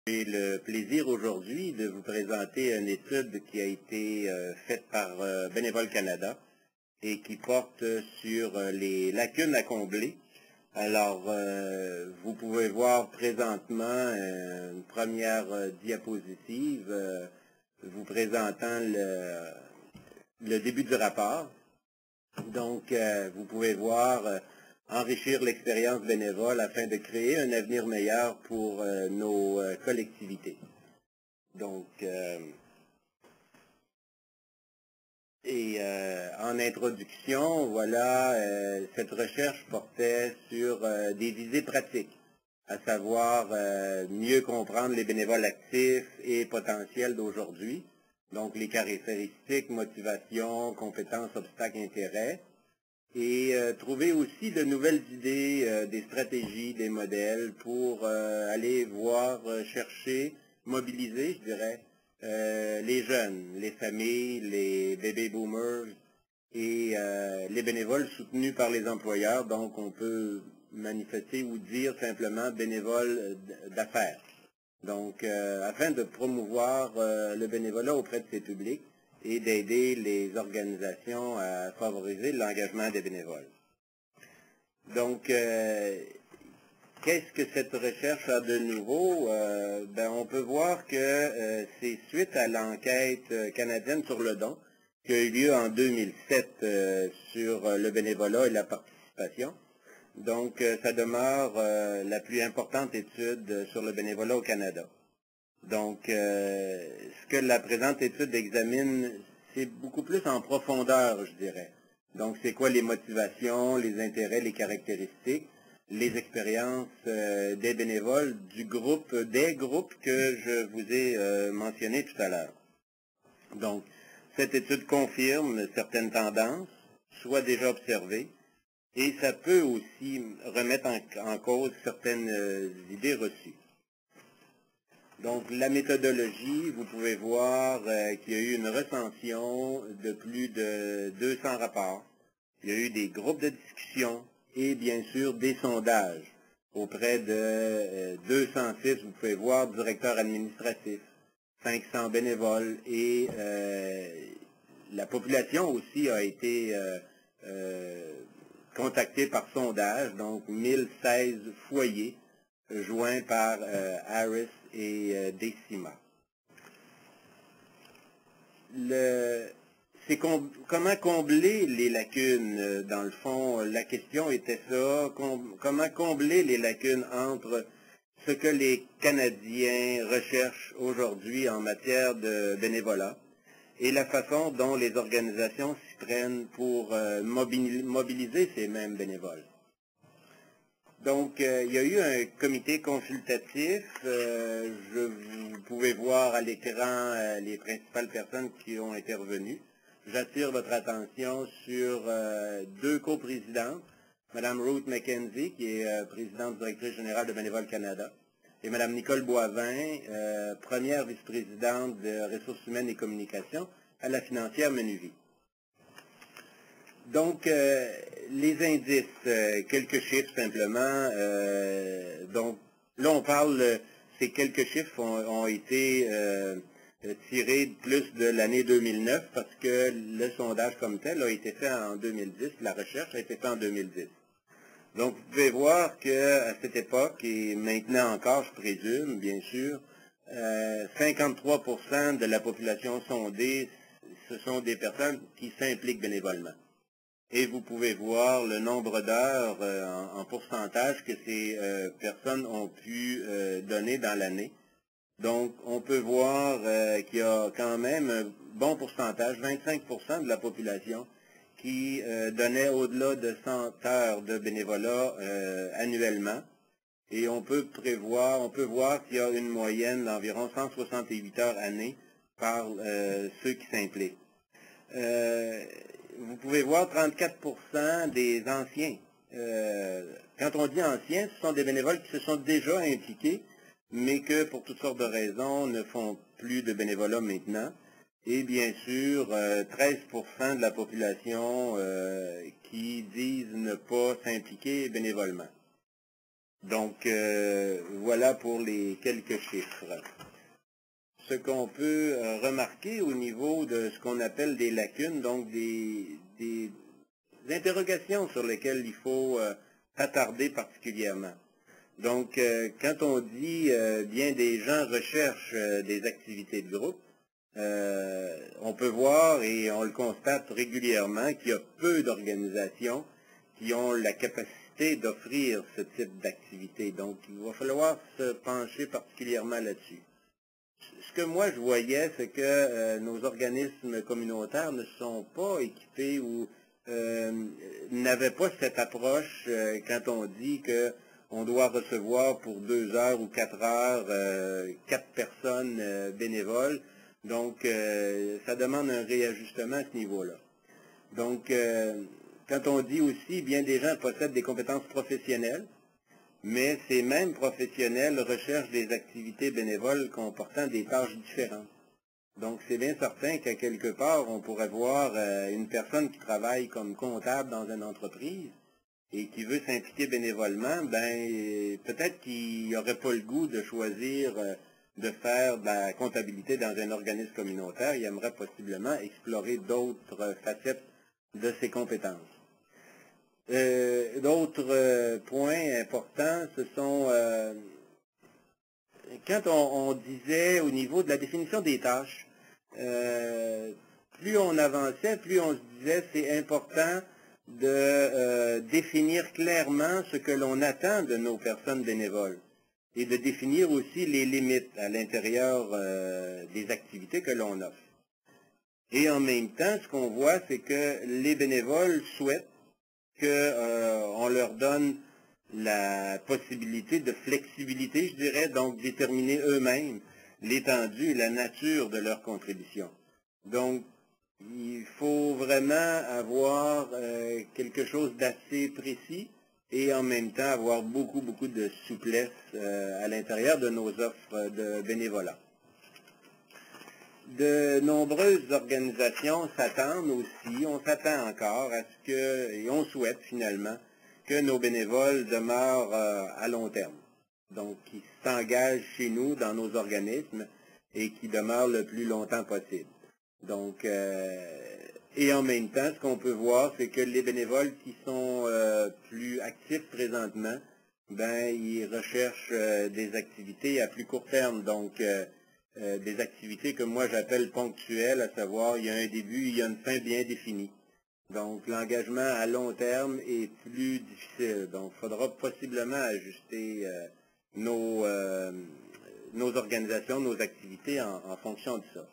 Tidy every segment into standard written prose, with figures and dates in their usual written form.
J'ai le plaisir aujourd'hui de vous présenter une étude qui a été faite par Bénévoles Canada et qui porte sur les lacunes à combler. Alors, vous pouvez voir présentement une première diapositive vous présentant le début du rapport. Donc, vous pouvez voir enrichir l'expérience bénévole afin de créer un avenir meilleur pour nos collectivités. Donc, en introduction, voilà, cette recherche portait sur des visées pratiques, à savoir mieux comprendre les bénévoles actifs et potentiels d'aujourd'hui, donc les caractéristiques, motivations, compétences, obstacles, intérêts, et trouver aussi de nouvelles idées, des stratégies, des modèles pour aller voir, chercher, mobiliser, je dirais, les jeunes, les familles, les baby boomers et les bénévoles soutenus par les employeurs. Donc, on peut manifester ou dire simplement bénévoles d'affaires. Donc, afin de promouvoir le bénévolat auprès de ces publics, et d'aider les organisations à favoriser l'engagement des bénévoles. Donc, qu'est-ce que cette recherche a de nouveau? On peut voir que c'est suite à l'enquête canadienne sur le don qui a eu lieu en 2007 sur le bénévolat et la participation. Donc, ça demeure la plus importante étude sur le bénévolat au Canada. Donc, ce que la présente étude examine, c'est beaucoup plus en profondeur, je dirais. Donc, c'est quoi les motivations, les intérêts, les caractéristiques, les expériences des bénévoles des groupes que je vous ai mentionnés tout à l'heure. Donc, cette étude confirme certaines tendances, soit déjà observées, et ça peut aussi remettre en cause certaines idées reçues. Donc, la méthodologie, vous pouvez voir qu'il y a eu une recension de plus de 200 rapports. Il y a eu des groupes de discussion et, bien sûr, des sondages auprès de 206, vous pouvez voir, directeurs administratifs, 500 bénévoles et la population aussi a été contactée par sondage, donc 1016 foyers joints par Harris et Decima. Comment combler les lacunes? Dans le fond, la question était ça. Comment combler les lacunes entre ce que les Canadiens recherchent aujourd'hui en matière de bénévolat et la façon dont les organisations s'y prennent pour mobiliser ces mêmes bénévoles. Donc, il y a eu un comité consultatif. Vous pouvez voir à l'écran les principales personnes qui ont intervenu. J'attire votre attention sur deux coprésidentes, Mme Ruth McKenzie, qui est présidente directrice générale de Bénévoles Canada, et Mme Nicole Boivin, première vice-présidente de ressources humaines et communications à la financière Menuvie. Donc, les indices, quelques chiffres simplement. Donc, là, on parle, ces quelques chiffres ont été tirés plus de l'année 2009 parce que le sondage comme tel a été fait en 2010, la recherche a été faite en 2010. Donc, vous pouvez voir qu'à cette époque, et maintenant encore, je présume, bien sûr, 53% de la population sondée, ce sont des personnes qui s'impliquent bénévolement. Et vous pouvez voir le nombre d'heures en pourcentage que ces personnes ont pu donner dans l'année. Donc, on peut voir qu'il y a quand même un bon pourcentage, 25% de la population, qui donnait au-delà de 100 heures de bénévolat annuellement. Et on peut voir qu'il y a une moyenne d'environ 168 heures année par ceux qui s'impliquent. Vous pouvez voir 34% des anciens. Quand on dit anciens, ce sont des bénévoles qui se sont déjà impliqués, mais que pour toutes sortes de raisons ne font plus de bénévolat maintenant. Et bien sûr, 13% de la population qui disent ne pas s'impliquer bénévolement. Donc, voilà pour les quelques chiffres. Ce qu'on peut remarquer au niveau de ce qu'on appelle des lacunes, donc des interrogations sur lesquelles il faut s'attarder particulièrement. Donc, quand on dit bien des gens recherchent des activités de groupe, on peut voir et on le constate régulièrement qu'il y a peu d'organisations qui ont la capacité d'offrir ce type d'activité. Donc, il va falloir se pencher particulièrement là-dessus. Ce que moi je voyais, c'est que nos organismes communautaires ne sont pas équipés ou n'avaient pas cette approche quand on dit que on doit recevoir pour 2 heures ou 4 heures 4 personnes bénévoles. Donc, ça demande un réajustement à ce niveau-là. Donc, quand on dit aussi, bien des gens possèdent des compétences professionnelles, mais ces mêmes professionnels recherchent des activités bénévoles comportant des tâches différentes. Donc, c'est bien certain qu'à quelque part, on pourrait voir une personne qui travaille comme comptable dans une entreprise et qui veut s'impliquer bénévolement, ben peut-être qu'il n'aurait pas le goût de choisir de faire de la comptabilité dans un organisme communautaire. Il aimerait possiblement explorer d'autres facettes de ses compétences. D'autres points importants, ce sont quand on disait au niveau de la définition des tâches, plus on avançait, plus on se disait c'est important de définir clairement ce que l'on attend de nos personnes bénévoles et de définir aussi les limites à l'intérieur des activités que l'on offre. Et en même temps, ce qu'on voit, c'est que les bénévoles souhaitent qu'on leur donne la possibilité de flexibilité, je dirais, donc déterminer eux-mêmes l'étendue et la nature de leur contribution. Donc, il faut vraiment avoir quelque chose d'assez précis et en même temps avoir beaucoup de souplesse à l'intérieur de nos offres de bénévolat. De nombreuses organisations s'attendent aussi, on s'attend encore à ce que, et on souhaite finalement, que nos bénévoles demeurent à long terme. Donc, qui s'engagent chez nous, dans nos organismes, et qui demeurent le plus longtemps possible. Donc, et en même temps, ce qu'on peut voir, c'est que les bénévoles qui sont plus actifs présentement, ben, ils recherchent des activités à plus court terme. Donc, des activités que moi j'appelle ponctuelles, à savoir il y a un début, il y a une fin bien définie. Donc l'engagement à long terme est plus difficile. Donc il faudra possiblement ajuster nos organisations, nos activités en fonction de ça.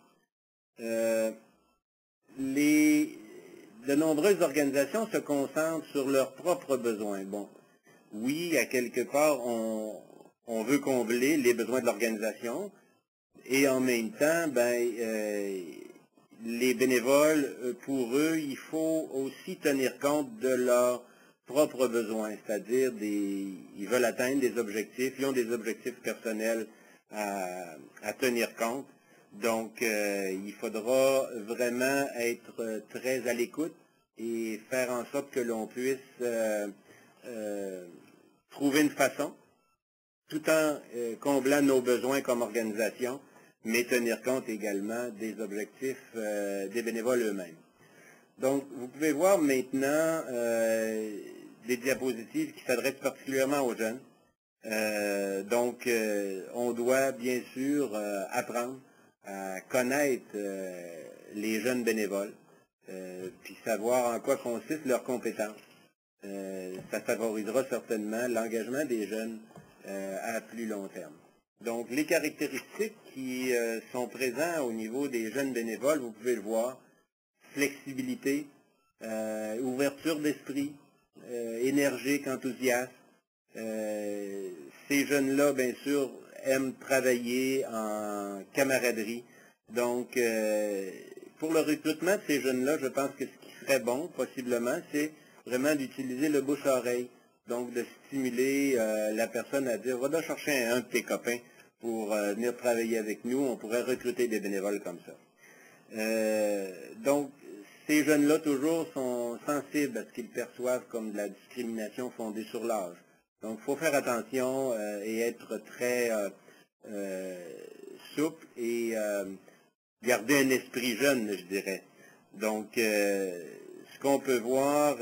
De nombreuses organisations se concentrent sur leurs propres besoins. Bon, oui, à quelque part, on veut combler les besoins de l'organisation, et en même temps, ben, les bénévoles, pour eux, il faut aussi tenir compte de leurs propres besoins, c'est-à-dire ils veulent atteindre des objectifs, ils ont des objectifs personnels à tenir compte. Donc, il faudra vraiment être très à l'écoute et faire en sorte que l'on puisse trouver une façon, tout en comblant nos besoins comme organisation, mais tenir compte également des objectifs des bénévoles eux-mêmes. Donc, vous pouvez voir maintenant des diapositives qui s'adressent particulièrement aux jeunes. Donc, on doit bien sûr apprendre à connaître les jeunes bénévoles, puis savoir en quoi consistent leurs compétences. Ça favorisera certainement l'engagement des jeunes à plus long terme. Donc, les caractéristiques qui sont présentes au niveau des jeunes bénévoles, vous pouvez le voir, flexibilité, ouverture d'esprit, énergique, enthousiasme. Ces jeunes-là, bien sûr, aiment travailler en camaraderie. Donc, pour le recrutement de ces jeunes-là, je pense que ce qui serait bon, possiblement, c'est vraiment d'utiliser le bouche-oreille. Donc, de stimuler la personne à dire, va donc chercher un de tes copains pour venir travailler avec nous. On pourrait recruter des bénévoles comme ça. Donc, ces jeunes-là, toujours, sont sensibles à ce qu'ils perçoivent comme de la discrimination fondée sur l'âge. Donc, il faut faire attention et être très souple et garder un esprit jeune, je dirais. Donc, ce qu'on peut voir,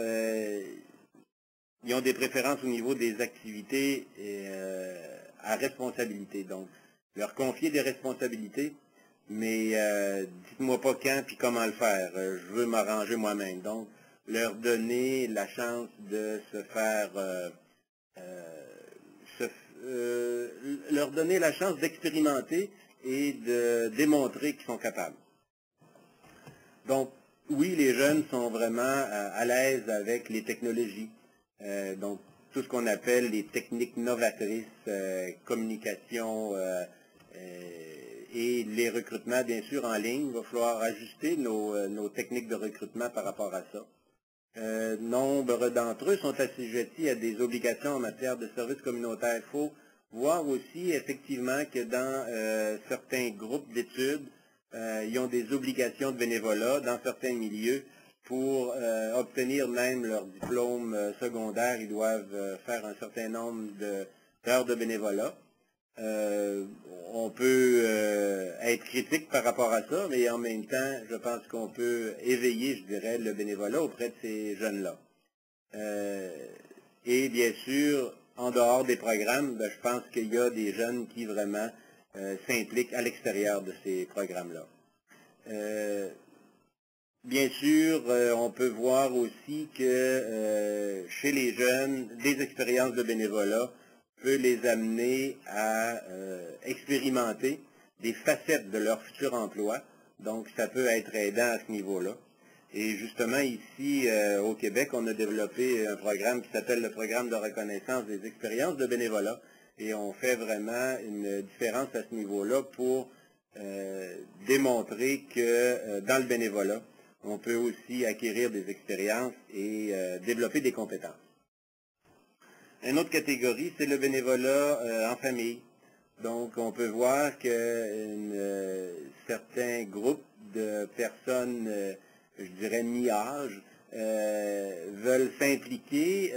ils ont des préférences au niveau des activités à responsabilité. Donc, leur confier des responsabilités, mais dites-moi pas quand puis comment le faire. Je veux m'arranger moi-même. Donc, leur donner la chance de se faire, leur donner la chance d'expérimenter et de démontrer qu'ils sont capables. Donc, oui, les jeunes sont vraiment à l'aise avec les technologies. Donc, tout ce qu'on appelle les techniques novatrices, communication et les recrutements, bien sûr, en ligne. Il va falloir ajuster nos techniques de recrutement par rapport à ça. Nombre d'entre eux sont assujettis à des obligations en matière de services communautaires. Il faut voir aussi, effectivement, que dans certains groupes d'études, ils ont des obligations de bénévolat dans certains milieux. Pour obtenir même leur diplôme secondaire, ils doivent faire un certain nombre d'heures de bénévolat. On peut être critique par rapport à ça, mais en même temps, je pense qu'on peut éveiller, je dirais, le bénévolat auprès de ces jeunes-là. Et bien sûr, en dehors des programmes, ben, je pense qu'il y a des jeunes qui vraiment s'impliquent à l'extérieur de ces programmes-là. Bien sûr, on peut voir aussi que chez les jeunes, des expériences de bénévolat peut les amener à expérimenter des facettes de leur futur emploi. Donc, ça peut être aidant à ce niveau-là. Et justement, ici, au Québec, on a développé un programme qui s'appelle le programme de reconnaissance des expériences de bénévolat. Et on fait vraiment une différence à ce niveau-là pour démontrer que dans le bénévolat, on peut aussi acquérir des expériences et développer des compétences. Une autre catégorie, c'est le bénévolat en famille. Donc, on peut voir que certains groupes de personnes, je dirais mi-âge, veulent s'impliquer,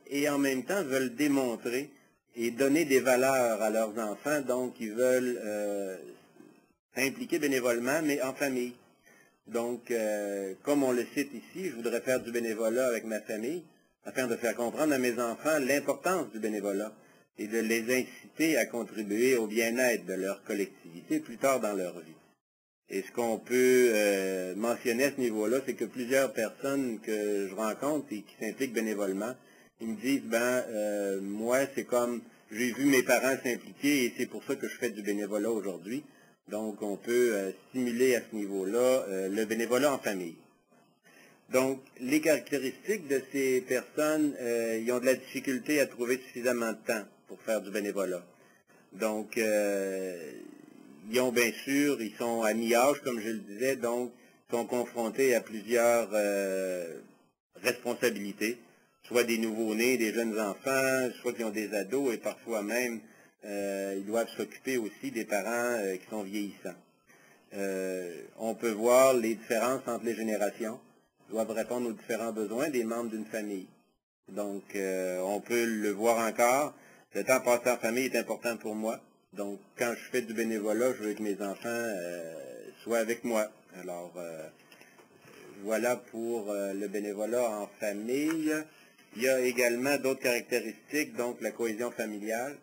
et en même temps veulent démontrer et donner des valeurs à leurs enfants. Donc, ils veulent s'impliquer bénévolement, mais en famille. Donc, comme on le cite ici, je voudrais faire du bénévolat avec ma famille, afin de faire comprendre à mes enfants l'importance du bénévolat et de les inciter à contribuer au bien-être de leur collectivité plus tard dans leur vie. Et ce qu'on peut mentionner à ce niveau-là, c'est que plusieurs personnes que je rencontre et qui s'impliquent bénévolement, ils me disent, moi, c'est comme, j'ai vu mes parents s'impliquer et c'est pour ça que je fais du bénévolat aujourd'hui. Donc, on peut stimuler à ce niveau-là le bénévolat en famille. Donc, les caractéristiques de ces personnes, ils ont de la difficulté à trouver suffisamment de temps pour faire du bénévolat. Donc, ils ont bien sûr, ils sont à mi-âge, comme je le disais, donc sont confrontés à plusieurs responsabilités, soit des nouveau-nés, des jeunes enfants, soit qui ont des ados, et parfois même, ils doivent s'occuper aussi des parents qui sont vieillissants. On peut voir les différences entre les générations, doivent répondre aux différents besoins des membres d'une famille. Donc, on peut le voir encore. Le temps passé en famille est important pour moi. Donc, quand je fais du bénévolat, je veux que mes enfants soient avec moi. Alors, voilà pour le bénévolat en famille. Il y a également d'autres caractéristiques, donc la cohésion familiale,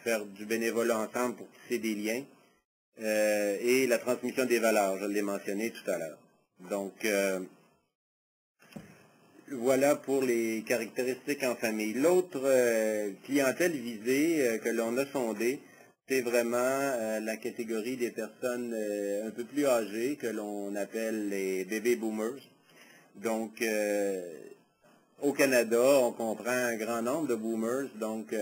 faire du bénévolat ensemble pour tisser des liens, et la transmission des valeurs, je l'ai mentionné tout à l'heure. Donc, voilà pour les caractéristiques en famille. L'autre clientèle visée que l'on a sondée, c'est vraiment la catégorie des personnes un peu plus âgées que l'on appelle les baby boomers. Donc, au Canada, on comprend un grand nombre de boomers, donc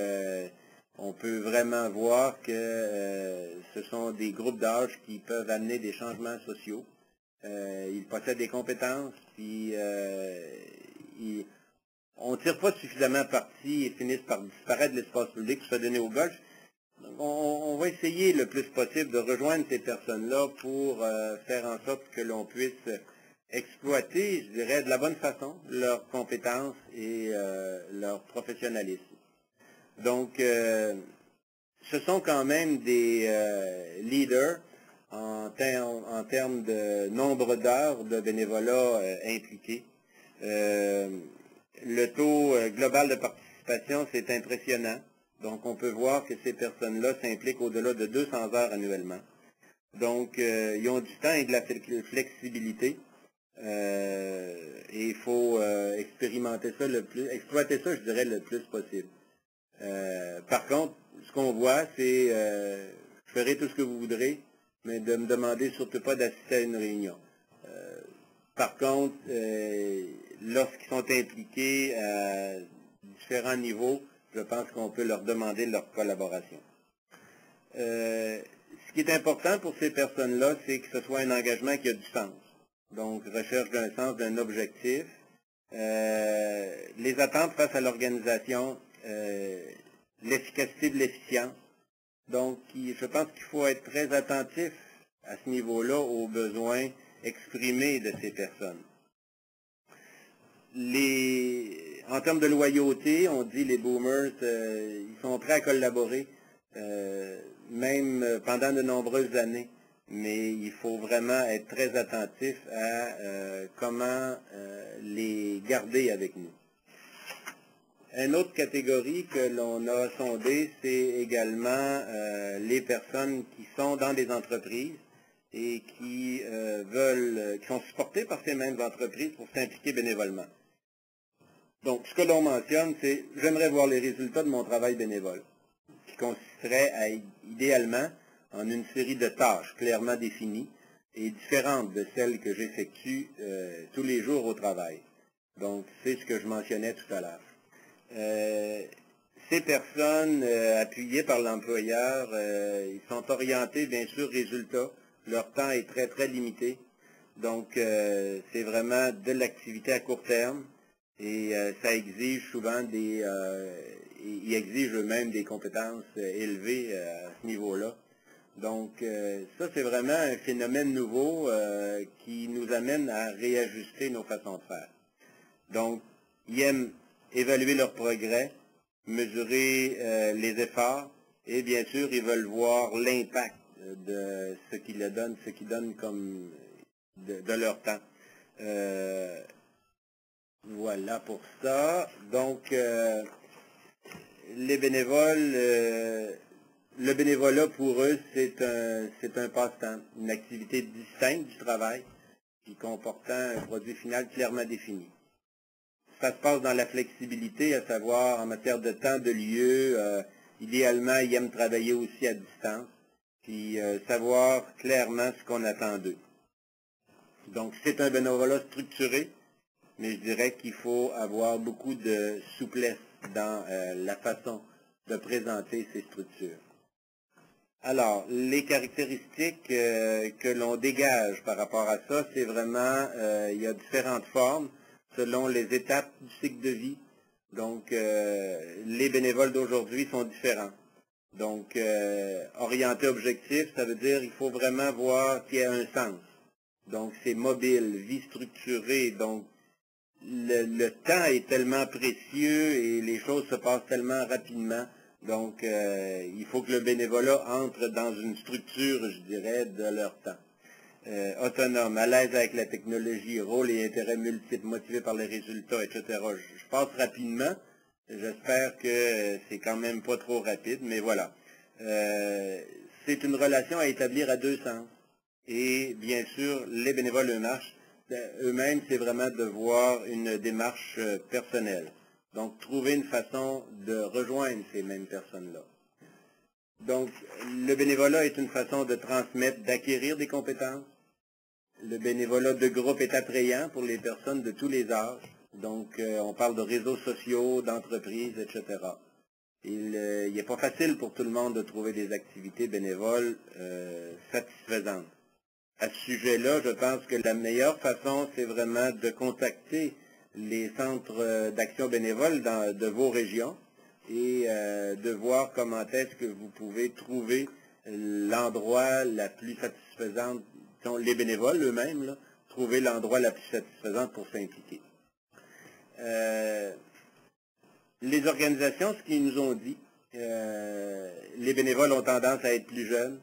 on peut vraiment voir que ce sont des groupes d'âge qui peuvent amener des changements sociaux. Ils possèdent des compétences, puis on ne tire pas suffisamment parti et finissent par disparaître de l'espace public pour se donner au golf. Donc, on va essayer le plus possible de rejoindre ces personnes-là pour faire en sorte que l'on puisse exploiter, je dirais, de la bonne façon leurs compétences et leur professionnalisme. Donc, ce sont quand même des leaders en termes de nombre d'heures de bénévolat impliqués. Le taux global de participation, c'est impressionnant. Donc, on peut voir que ces personnes-là s'impliquent au-delà de 200 heures annuellement. Donc, ils ont du temps et de la flexibilité. Et il faut expérimenter ça exploiter ça, je dirais, le plus possible. Par contre, ce qu'on voit, c'est je ferai tout ce que vous voudrez, mais de me demander surtout pas d'assister à une réunion. Par contre, lorsqu'ils sont impliqués à différents niveaux, je pense qu'on peut leur demander leur collaboration. Ce qui est important pour ces personnes-là, c'est que ce soit un engagement qui a du sens. Donc, recherche d'un sens, d'un objectif. Les attentes face à l'organisation, l'efficacité de l'efficience. Donc, je pense qu'il faut être très attentif à ce niveau-là aux besoins exprimés de ces personnes. En termes de loyauté, on dit les boomers, ils sont prêts à collaborer, même pendant de nombreuses années. Mais il faut vraiment être très attentif à comment les garder avec nous. Une autre catégorie que l'on a sondée, c'est également les personnes qui sont dans des entreprises et qui sont supportées par ces mêmes entreprises pour s'impliquer bénévolement. Donc, ce que l'on mentionne, c'est « j'aimerais voir les résultats de mon travail bénévole », qui consisterait à, idéalement, en une série de tâches clairement définies et différentes de celles que j'effectue tous les jours au travail. Donc, c'est ce que je mentionnais tout à l'heure. Ces personnes, appuyées par l'employeur, ils sont orientés, bien sûr, résultats. Leur temps est très, très limité. Donc, c'est vraiment de l'activité à court terme. Et ça exige souvent ils exigent eux-mêmes des compétences élevées à ce niveau-là. Donc, ça, c'est vraiment un phénomène nouveau qui nous amène à réajuster nos façons de faire. Donc, ils aiment évaluer leur progrès, mesurer les efforts, et bien sûr, ils veulent voir l'impact de ce qu'ils donnent comme de leur temps. Voilà pour ça. Donc, les bénévoles, le bénévolat pour eux, c'est un passe-temps, une activité distincte du travail, puis comportant un produit final clairement défini. Ça se passe dans la flexibilité, à savoir en matière de temps, de lieu. Idéalement, ils aiment travailler aussi à distance, puis savoir clairement ce qu'on attend d'eux. Donc, c'est un bénévolat structuré, mais je dirais qu'il faut avoir beaucoup de souplesse dans la façon de présenter ces structures. Alors, les caractéristiques que l'on dégage par rapport à ça, c'est vraiment, il y a différentes formes selon les étapes du cycle de vie. Donc, les bénévoles d'aujourd'hui sont différents. Donc, orienté objectif, ça veut dire qu'il faut vraiment voir qu'il y a un sens. Donc, c'est mobile, vie structurée, donc le temps est tellement précieux et les choses se passent tellement rapidement. Donc, il faut que le bénévolat entre dans une structure, je dirais, de leur temps. Autonome, à l'aise avec la technologie, rôle et intérêts multiples, motivé par les résultats, etc. Je passe rapidement. J'espère que c'est quand même pas trop rapide, mais voilà. C'est une relation à établir à deux sens. Et bien sûr, les bénévoles eux-mêmes, c'est vraiment de voir une démarche personnelle. Donc, trouver une façon de rejoindre ces mêmes personnes-là. Donc, le bénévolat est une façon de transmettre, d'acquérir des compétences. Le bénévolat de groupe est attrayant pour les personnes de tous les âges. Donc, on parle de réseaux sociaux, d'entreprises, etc. Il n'est pas facile pour tout le monde de trouver des activités bénévoles satisfaisantes. À ce sujet-là, je pense que la meilleure façon, c'est vraiment de contacter les centres d'action bénévole de vos régions et de voir comment est-ce que vous pouvez trouver l'endroit la plus satisfaisante, les bénévoles eux-mêmes, trouver l'endroit la plus satisfaisant pour s'impliquer. Les organisations, ce qu'ils nous ont dit, les bénévoles ont tendance à être plus jeunes.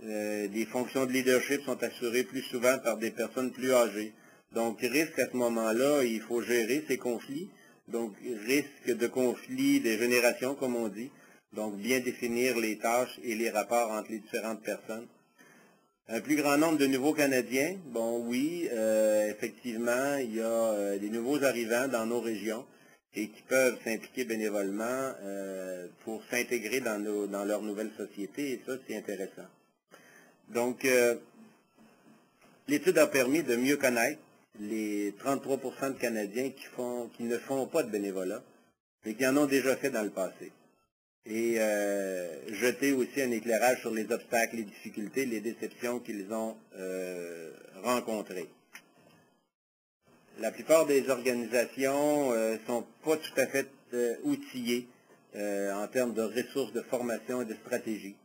Les fonctions de leadership sont assurées plus souvent par des personnes plus âgées. Donc, risque à ce moment-là, il faut gérer ces conflits. Donc, risque de conflit des générations, comme on dit. Donc, bien définir les tâches et les rapports entre les différentes personnes. Un plus grand nombre de nouveaux Canadiens. Bon, oui, effectivement, il y a des nouveaux arrivants dans nos régions et qui peuvent s'impliquer bénévolement pour s'intégrer dans leur nouvelle société, et ça, c'est intéressant. Donc, l'étude a permis de mieux connaître les 33% de Canadiens qui ne font pas de bénévolat, mais qui en ont déjà fait dans le passé. Et jeter aussi un éclairage sur les obstacles, les difficultés, les déceptions qu'ils ont rencontrées. La plupart des organisations sont pas tout à fait outillées en termes de ressources, de formation et de stratégie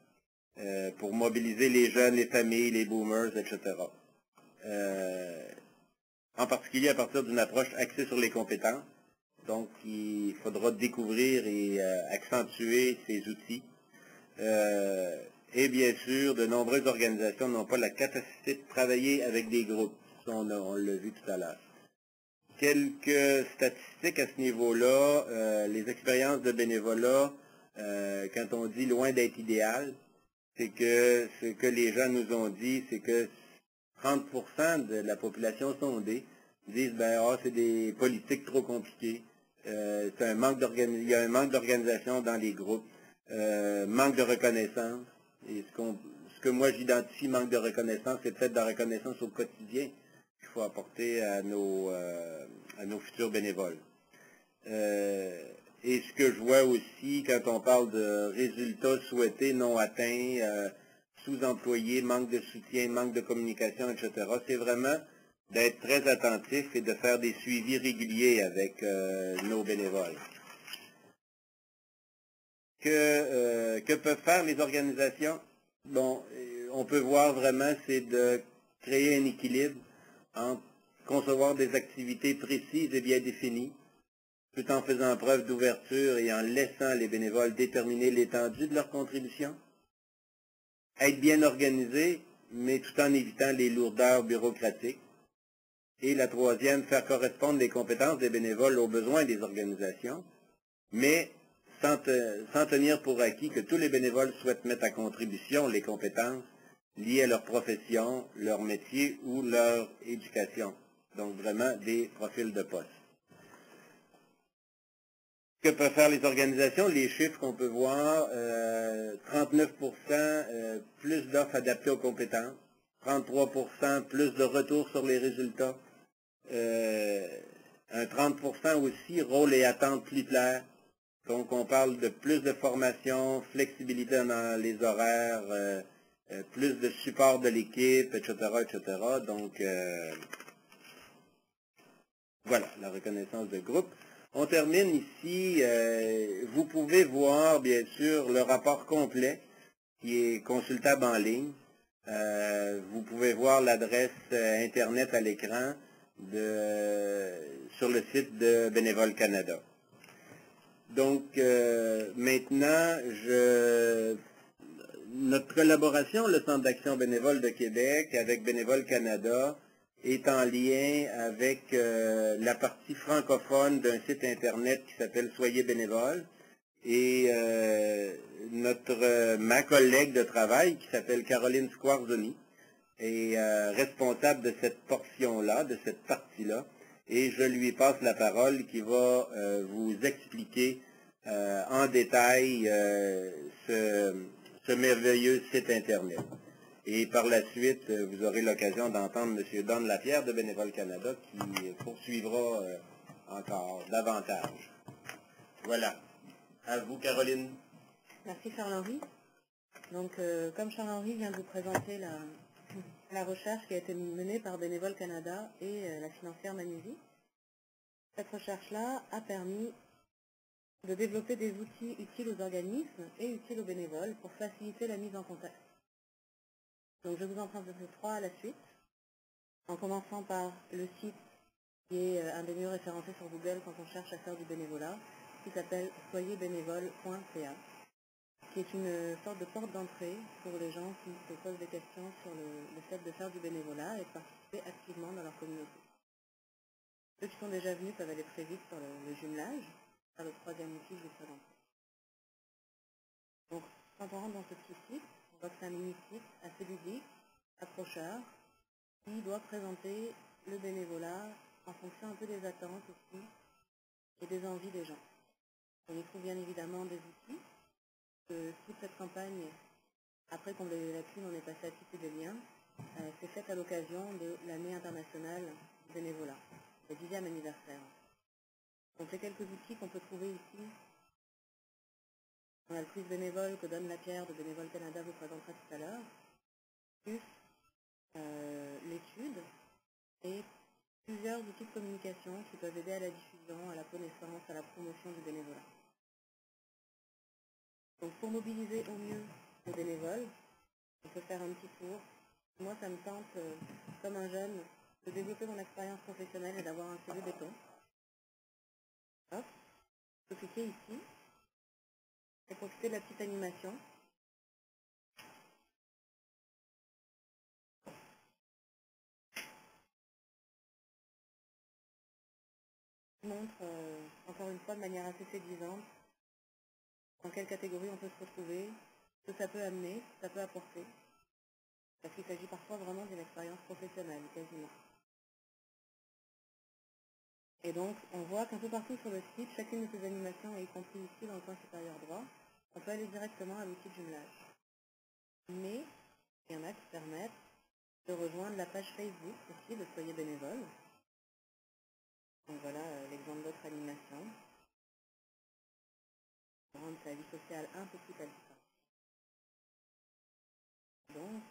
pour mobiliser les jeunes, les familles, les boomers, etc. En particulier à partir d'une approche axée sur les compétences. Donc, il faudra découvrir et accentuer ces outils. Et bien sûr, de nombreuses organisations n'ont pas la capacité de travailler avec des groupes. Ça, on l'a vu tout à l'heure. Quelques statistiques à ce niveau-là. Les expériences de bénévolat, quand on dit loin d'être idéal, c'est que ce que les gens nous ont dit, c'est que 30% de la population sondée disent c'est des politiques trop compliquées. Il y a un manque d'organisation dans les groupes, manque de reconnaissance. Et ce que moi j'identifie manque de reconnaissance, c'est peut-être de la reconnaissance au quotidien qu'il faut apporter à nos futurs bénévoles. Et ce que je vois aussi quand on parle de résultats souhaités non atteints, sous-employés, manque de soutien, manque de communication, etc., c'est vraiment d'être très attentif et de faire des suivis réguliers avec nos bénévoles. Que peuvent faire les organisations? Bon, on peut voir vraiment, c'est de créer un équilibre entre concevoir des activités précises et bien définies, tout en faisant preuve d'ouverture et en laissant les bénévoles déterminer l'étendue de leur contribution. Être bien organisé, mais tout en évitant les lourdeurs bureaucratiques. Et la troisième, faire correspondre les compétences des bénévoles aux besoins des organisations, mais sans tenir pour acquis que tous les bénévoles souhaitent mettre à contribution les compétences liées à leur profession, leur métier ou leur éducation. Donc vraiment des profils de poste. Que peuvent faire les organisations? Les chiffres qu'on peut voir, 39% plus d'offres adaptées aux compétences, 33% plus de retours sur les résultats, un 30% aussi rôle et attentes plus clairs. Donc on parle de plus de formation, flexibilité dans les horaires, plus de support de l'équipe, etc., etc. Donc voilà, la reconnaissance de groupe. On termine ici. Vous pouvez voir, bien sûr, le rapport complet qui est consultable en ligne. Vous pouvez voir l'adresse Internet à l'écran sur le site de Bénévoles Canada. Donc, maintenant, notre collaboration, le Centre d'action bénévole de Québec, avec Bénévoles Canada, est en lien avec la partie francophone d'un site Internet qui s'appelle Soyez bénévole. Et ma collègue de travail, qui s'appelle Caroline Squarzoni, est responsable de cette portion-là, de cette partie-là. Et je lui passe la parole qui va vous expliquer en détail ce merveilleux site Internet. Et par la suite, vous aurez l'occasion d'entendre M. Don Lapierre de Bénévoles Canada qui poursuivra encore davantage. Voilà. À vous, Caroline. Merci, Charles-Henri. Donc, comme Charles-Henri vient de vous présenter la recherche qui a été menée par Bénévoles Canada et la financière Magnésie, cette recherche-là a permis de développer des outils utiles aux organismes et utiles aux bénévoles pour faciliter la mise en contact. Donc, je vous en présente trois à la suite. en commençant par le site qui est un des mieux référencés sur Google quand on cherche à faire du bénévolat, qui s'appelle soyersbénévole.ca, qui est une sorte de porte d'entrée pour les gens qui se posent des questions sur le fait de faire du bénévolat et de participer activement dans leur communauté. Ceux qui sont déjà venus peuvent aller très vite sur le jumelage, c'est le troisième outil que je vous présente. Donc, quand on rentre dans ce petit site, on voit que c'est un mini-site assez ludique, accrocheur, qui doit présenter le bénévolat en fonction un peu des attentes aussi et des envies des gens. On y trouve bien évidemment des outils. Toute cette campagne, après qu'on ait la thune, on est passé à tisser des liens, c'est faite à l'occasion de l'année internationale du bénévolat, le 10e anniversaire. Donc les quelques outils qu'on peut trouver ici, on a le quiz bénévole que donne la Pierre de Bénévole Canada vous présentera tout à l'heure, plus l'étude et plusieurs outils de communication qui peuvent aider à la diffusion, à la connaissance, à la promotion du bénévolat. Donc pour mobiliser au mieux les bénévoles, on peut faire un petit tour. Moi, ça me tente, comme un jeune, de développer mon expérience professionnelle et d'avoir un CV béton. Hop, je peux cliquer ici et profiter de la petite animation. Je montre, encore une fois, de manière assez séduisante, dans quelle catégorie on peut se retrouver, ce que ça peut amener, ce que ça peut apporter. Parce qu'il s'agit parfois vraiment d'une expérience professionnelle, quasiment. Et donc, on voit qu'un peu partout sur le site, chacune de ces animations, y compris ici dans le coin supérieur droit, on peut aller directement à l'outil de jumelage. Mais, il y en a qui permettent de rejoindre la page Facebook aussi de Soyez bénévole. Donc voilà l'exemple d'autres animations. Pour rendre sa vie sociale un peu plus palpitante. Donc,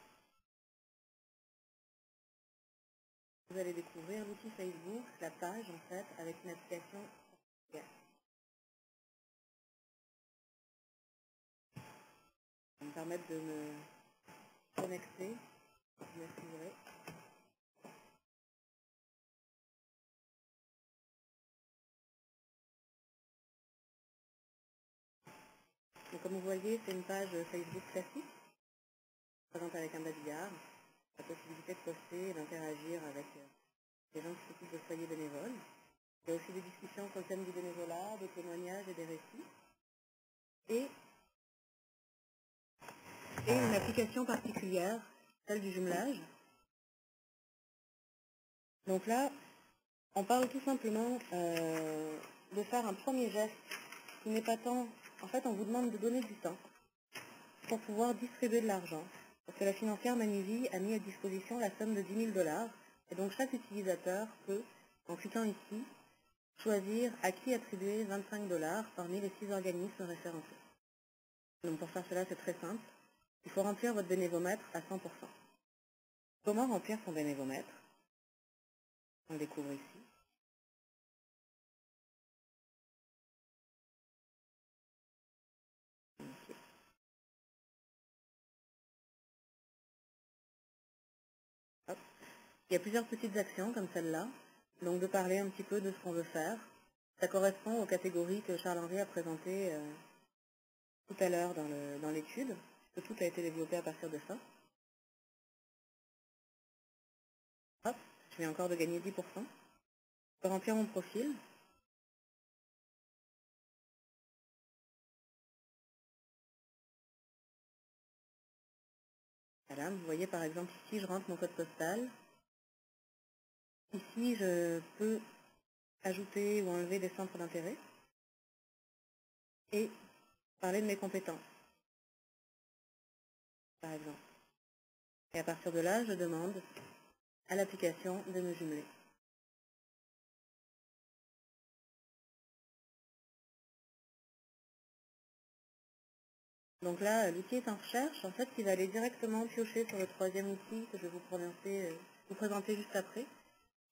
vous allez découvrir l'outil Facebook, la page en fait, avec une application. Ça va me permettre de me connecter. Je m'excuserai. Donc, comme vous voyez, c'est une page Facebook classique, présente avec un babillard, la possibilité de poster et d'interagir avec les gens qui s'occupent de Soyez bénévole. Il y a aussi des discussions sur le thème du bénévolat, des témoignages et des récits. Et une application particulière, celle du jumelage. Donc là, on parle tout simplement de faire un premier geste qui n'est pas tant... En fait, on vous demande de donner du temps pour pouvoir distribuer de l'argent. Parce que la financière Manuvie a mis à disposition la somme de 10 000 $. Et donc chaque utilisateur peut, en cliquant ici, choisir à qui attribuer 25 $ parmi les 6 organismes référencés. Donc pour faire cela, c'est très simple. Il faut remplir votre bénévomètre à 100%. Comment remplir son bénévomètre? On le découvre ici. Hop. Il y a plusieurs petites actions comme celle-là. Donc de parler un petit peu de ce qu'on veut faire. Ça correspond aux catégories que Charles-Henri a présentées tout à l'heure dans l'étude, que tout a été développé à partir de ça. Hop, je viens encore de gagner 10%. Je peux remplir mon profil. Voilà, vous voyez par exemple ici, je rentre mon code postal. Ici, je peux ajouter ou enlever des centres d'intérêt et parler de mes compétences, par exemple. Et à partir de là, je demande à l'application de me jumeler. Donc là, l'outil est en recherche, en fait, il va aller directement piocher sur le troisième outil que je vais vous présenter juste après,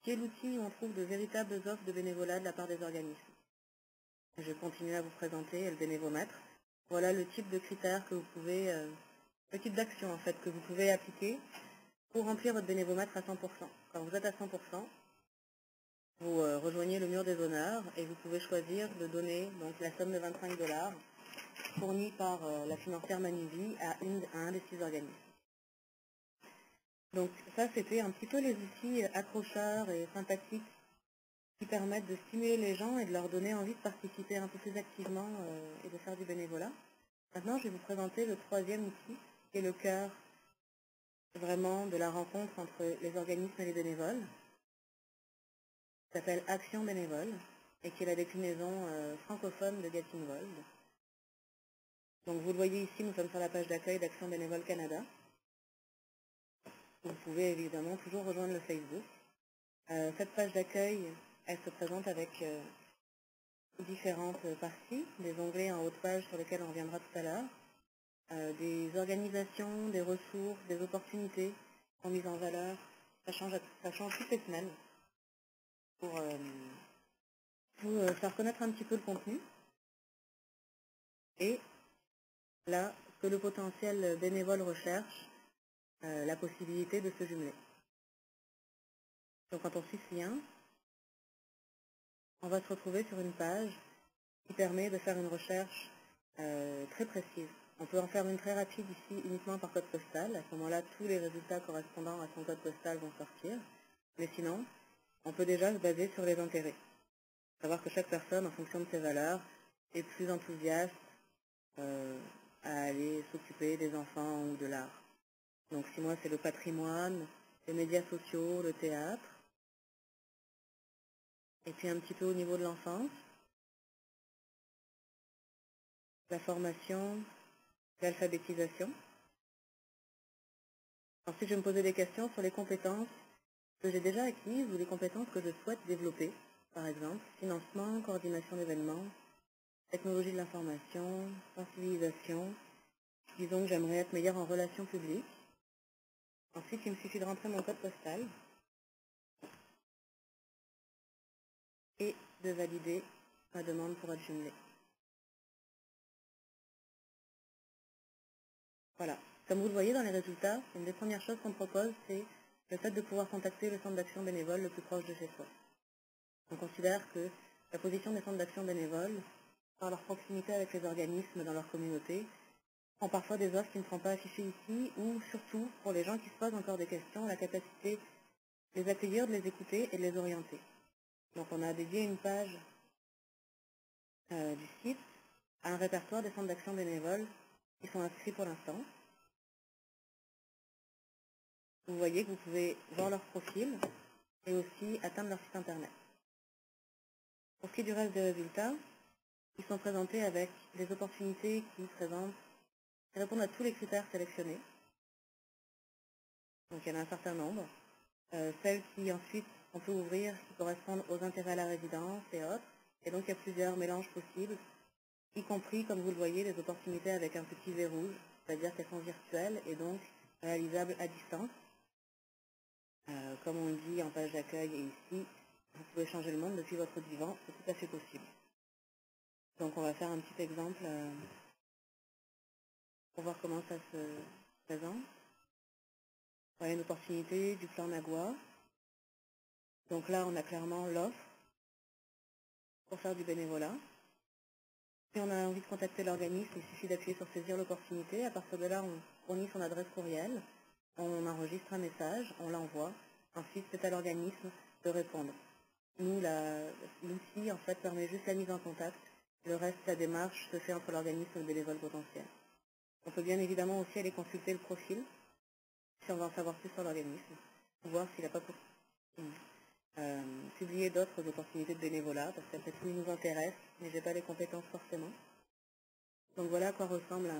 qui est l'outil où on trouve de véritables offres de bénévolat de la part des organismes. Je vais continuer à vous présenter le bénévomètre. Voilà le type de critères que vous pouvez, le type d'action en fait que vous pouvez appliquer pour remplir votre bénévomètre à 100%. Quand vous êtes à 100%, vous rejoignez le mur des honneurs et vous pouvez choisir de donner donc la somme de 25 $ fournie par la financière Manuvie à un des 6 organismes. Donc ça, c'était un petit peu les outils accrocheurs et sympathiques qui permettent de stimuler les gens et de leur donner envie de participer un peu plus activement et de faire du bénévolat. Maintenant, je vais vous présenter le troisième outil, qui est le cœur vraiment de la rencontre entre les organismes et les bénévoles, qui s'appelle Action Bénévole, et qui est la déclinaison francophone de Get Involved. Donc vous le voyez ici, nous sommes sur la page d'accueil d'Action Bénévole Canada. Vous pouvez évidemment toujours rejoindre le Facebook. Cette page d'accueil, elle se présente avec différentes parties, des onglets en haut de page sur lesquels on reviendra tout à l'heure, des organisations, des ressources, des opportunités sont mises en valeur. Ça change toutes les semaines pour vous faire connaître un petit peu le contenu. Et là, que le potentiel bénévole recherche, la possibilité de se jumeler. Donc quand on suit ce lien, on va se retrouver sur une page qui permet de faire une recherche très précise. On peut en faire une très rapide ici uniquement par code postal. À ce moment-là, tous les résultats correspondant à son code postal vont sortir. Mais sinon, on peut déjà se baser sur les intérêts. Savoir que chaque personne, en fonction de ses valeurs, est plus enthousiaste à aller s'occuper des enfants ou de l'art. Donc si moi c'est le patrimoine, les médias sociaux, le théâtre, et puis un petit peu au niveau de l'enfance, la formation, l'alphabétisation. Ensuite, je vais me poser des questions sur les compétences que j'ai déjà acquises ou les compétences que je souhaite développer. Par exemple, financement, coordination d'événements, technologie de l'information, sensibilisation. Disons que j'aimerais être meilleure en relations publiques. Ensuite, il me suffit de rentrer mon code postal et de valider ma demande pour être jumelée. Voilà. Comme vous le voyez dans les résultats, une des premières choses qu'on propose, c'est le fait de pouvoir contacter le centre d'action bénévole le plus proche de chez soi. On considère que la position des centres d'action bénévole, par leur proximité avec les organismes dans leur communauté, ont parfois des offres qui ne seront pas affichées ici, ou surtout, pour les gens qui se posent encore des questions, la capacité de les accueillir, de les écouter et de les orienter. Donc on a dédié une page du site à un répertoire des centres d'action bénévoles qui sont inscrits pour l'instant. Vous voyez que vous pouvez voir leur profil et aussi atteindre leur site internet. Pour ce qui est du reste des résultats, ils sont présentés avec des opportunités qui répondent à tous les critères sélectionnés. Donc il y en a un certain nombre. Celles qui ensuite on peut ouvrir qui correspondent aux intérêts à la résidence et autres. Et donc il y a plusieurs mélanges possibles, y compris, comme vous le voyez, des opportunités avec un petit V rouge, c'est-à-dire qu'elles sont virtuelles et donc réalisables à distance. Comme on le dit en page d'accueil et ici, vous pouvez changer le monde depuis votre divan, c'est tout à fait possible. Donc on va faire un petit exemple pour voir comment ça se présente. Voilà une opportunité du plan Nagua. Donc là, on a clairement l'offre pour faire du bénévolat. Si on a envie de contacter l'organisme, il suffit d'appuyer sur saisir l'opportunité. À partir de là, on fournit son adresse courriel, on enregistre un message, on l'envoie. Ensuite, c'est à l'organisme de répondre. Nous, l'outil, en fait, permet juste la mise en contact. Le reste, la démarche se fait entre l'organisme et le bénévole potentiel. On peut bien évidemment aussi aller consulter le profil, si on veut en savoir plus sur l'organisme, voir s'il n'a pas publié d'autres opportunités de bénévolat, parce que peut-être qu'il nous intéresse, mais j'ai pas les compétences forcément. Donc voilà à quoi ressemble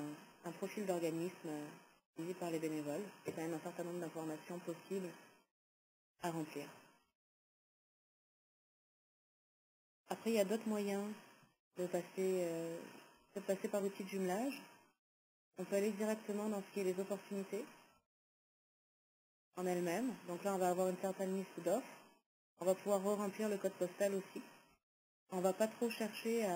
un profil d'organisme suivi par les bénévoles. Il y a quand même un certain nombre d'informations possibles à remplir. Après, il y a d'autres moyens de passer par l'outil de jumelage. On peut aller directement dans ce qui est les opportunités en elles-mêmes. Donc là, on va avoir une certaine liste d'offres. On va pouvoir re-remplir le code postal aussi. On ne va pas trop chercher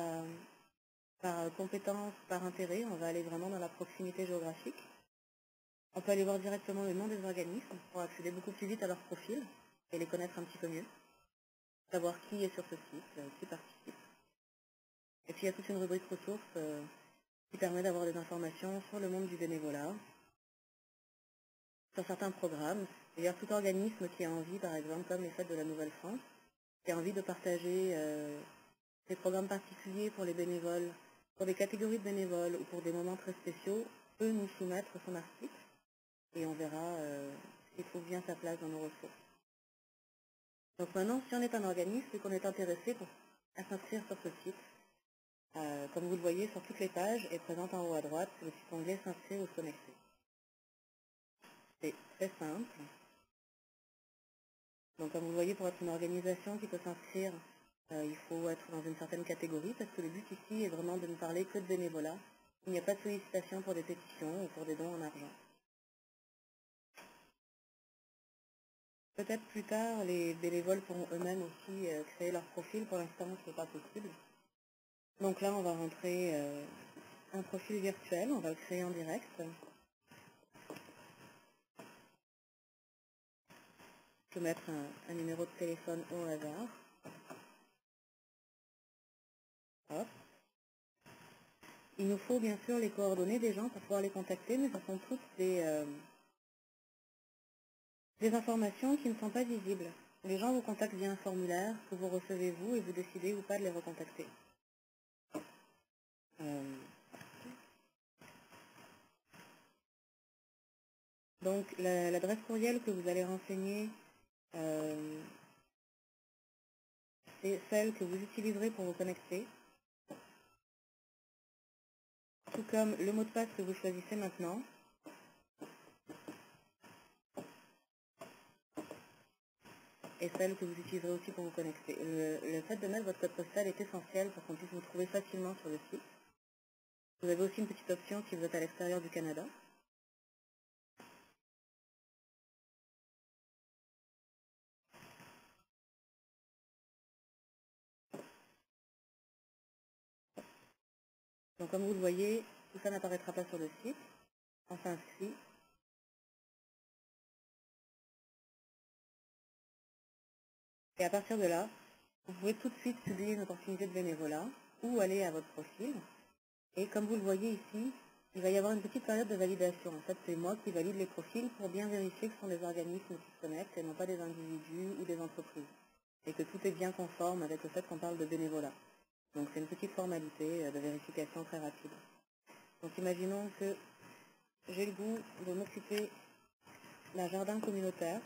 par compétence, par intérêt. On va aller vraiment dans la proximité géographique. On peut aller voir directement le nom des organismes pour accéder beaucoup plus vite à leur profil et les connaître un petit peu mieux. Savoir qui est sur ce site, qui participe. Et puis il y a toute une rubrique ressources qui permet d'avoir des informations sur le monde du bénévolat, sur certains programmes. D'ailleurs, tout organisme qui a envie, par exemple, comme les Fêtes de la Nouvelle-France, qui a envie de partager des programmes particuliers pour les bénévoles, pour des catégories de bénévoles ou pour des moments très spéciaux, peut nous soumettre son article et on verra s'il trouve bien sa place dans nos ressources. Donc maintenant, si on est un organisme et qu'on est intéressé à s'inscrire sur ce site, comme vous le voyez sur toutes les pages, est présente en haut à droite le petit onglet s'inscrire ou se connecter. C'est très simple. Donc comme vous le voyez, pour être une organisation qui peut s'inscrire, il faut être dans une certaine catégorie parce que le but ici est vraiment de ne parler que de bénévolat. Il n'y a pas de sollicitation pour des pétitions ou pour des dons en argent. Peut-être plus tard, les bénévoles pourront eux-mêmes aussi créer leur profil. Pour l'instant, ce n'est pas possible. Donc là, on va rentrer un profil virtuel, on va le créer en direct. Je vais mettre un numéro de téléphone au hasard. Hop. Il nous faut bien sûr les coordonnées des gens pour pouvoir les contacter, mais ce sont toutes des informations qui ne sont pas visibles. Les gens vous contactent via un formulaire que vous recevez vous et vous décidez ou pas de les recontacter. Donc l'adresse courriel que vous allez renseigner, c'est celle que vous utiliserez pour vous connecter, tout comme le mot de passe que vous choisissez maintenant. Et celle que vous utiliserez aussi pour vous connecter. Le fait de mettre votre code postal est essentiel pour qu'on puisse vous trouver facilement sur le site. Vous avez aussi une petite option si vous êtes à l'extérieur du Canada. Donc comme vous le voyez, tout ça n'apparaîtra pas sur le site. On s'inscrit. Et à partir de là, vous pouvez tout de suite publier une opportunité de bénévolat ou aller à votre profil. Et comme vous le voyez ici, il va y avoir une petite période de validation. En fait, c'est moi qui valide les profils pour bien vérifier que ce sont des organismes qui se connectent et non pas des individus ou des entreprises. Et que tout est bien conforme avec le fait qu'on parle de bénévolat. Donc c'est une petite formalité de vérification très rapide. Donc imaginons que j'ai le goût de m'occuper d'un jardin communautaire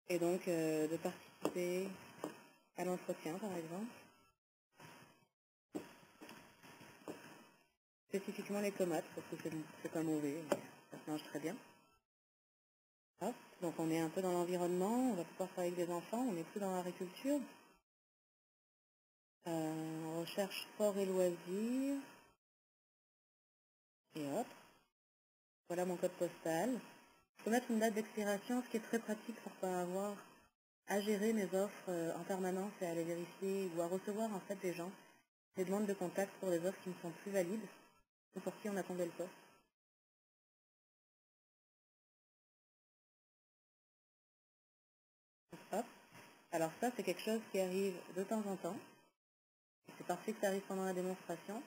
et donc de participer à l'entretien par exemple. Spécifiquement les tomates parce que c'est pas mauvais, ça se mange très bien. Hop. Donc on est un peu dans l'environnement, on va pouvoir travailler avec des enfants, on n'est plus dans l'agriculture. On recherche sport et loisirs. Et hop. Voilà mon code postal. Je peux mettre une date d'expiration, ce qui est très pratique pour pas avoir à gérer mes offres en permanence et à les vérifier ou à recevoir en fait des gens des demandes de contact pour des offres qui ne sont plus valides ou pour qui on attendait le poste. Hop. Alors ça c'est quelque chose qui arrive de temps en temps. C'est parfait que ça arrive pendant la démonstration.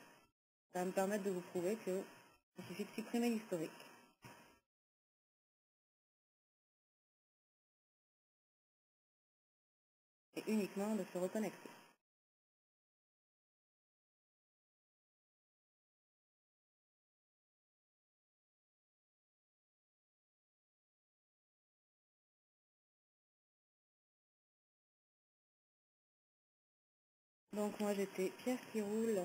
Ça va me permettre de vous prouver que il suffit de supprimer l'historique. Et uniquement de se reconnecter. Donc moi j'étais Pierre qui roule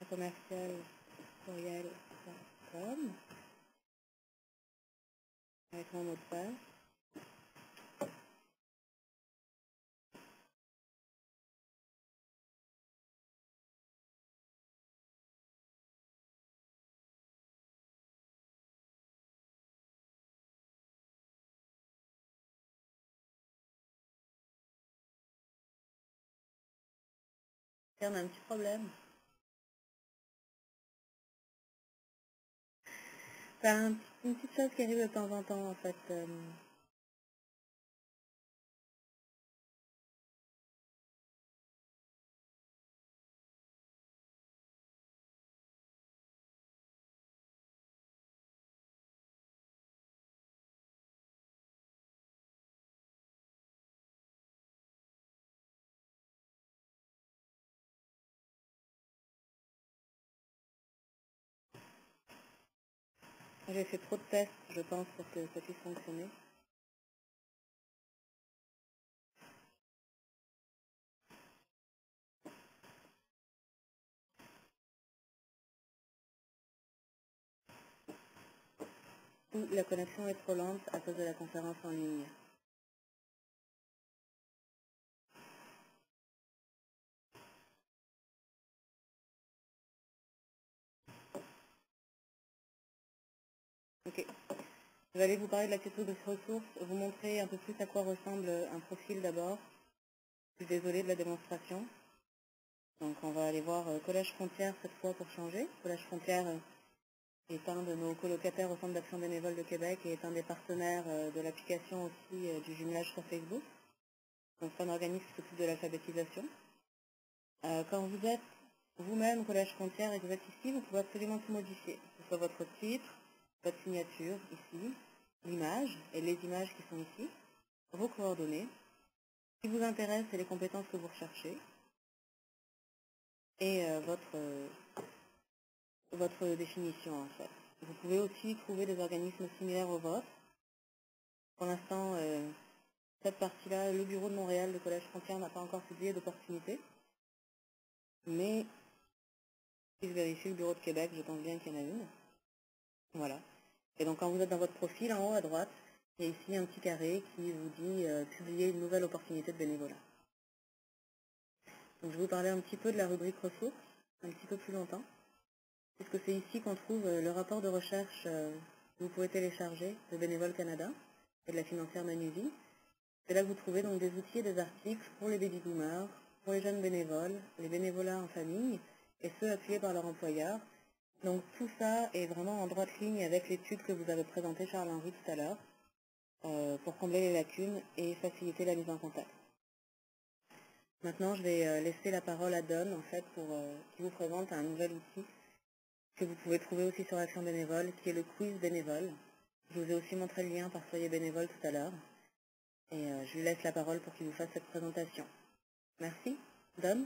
à commercial courriel.com avec mon mot de passe. Et on a un petit problème. une petite chose qui arrive de temps en temps, en fait. J'ai fait trop de tests, je pense, pour que ça puisse fonctionner. Ou la connexion est trop lente à cause de la conférence en ligne. Ok. Je vais aller vous parler de la question de ressources, vous montrer un peu plus à quoi ressemble un profil d'abord. Je suis désolée de la démonstration. Donc on va aller voir Collège Frontière cette fois pour changer. Collège Frontière est un de nos colocataires au Centre d'action bénévole de Québec et est un des partenaires de l'application aussi du jumelage sur Facebook. Donc c'est un organisme qui s'occupe de l'alphabétisation. Quand vous êtes vous-même au Collège Frontière et que vous êtes ici, vous pouvez absolument tout modifier. Que ce soit votre titre, votre signature ici, l'image et les images qui sont ici, vos coordonnées. Ce qui vous intéresse, c'est les compétences que vous recherchez et votre définition en fait. Vous pouvez aussi trouver des organismes similaires aux vôtres. Pour l'instant, cette partie-là, le bureau de Montréal, le Collège Frontière n'a pas encore publié d'opportunité. Mais si je vérifie le bureau de Québec, je pense bien qu'il y en a une. Voilà. Et donc quand vous êtes dans votre profil, en haut à droite, il y a ici un petit carré qui vous dit publier une nouvelle opportunité de bénévolat. Donc je vais vous parler un petit peu de la rubrique ressources, un petit peu plus longtemps, puisque c'est ici qu'on trouve le rapport de recherche que vous pouvez télécharger de Bénévoles Canada et de la financière Manuvie. C'est là que vous trouvez donc des outils et des articles pour les baby boomers, pour les jeunes bénévoles, les bénévolats en famille, et ceux appuyés par leur employeur. Donc tout ça est vraiment en droite ligne avec l'étude que vous avez présentée Charles-Henri tout à l'heure, pour combler les lacunes et faciliter la mise en contact. Maintenant, je vais laisser la parole à Don, en fait, pour qui vous présente un nouvel outil que vous pouvez trouver aussi sur Action Bénévole, qui est le quiz bénévole. Je vous ai aussi montré le lien par Soyez bénévole tout à l'heure. Et je lui laisse la parole pour qu'il vous fasse cette présentation. Merci. Don ?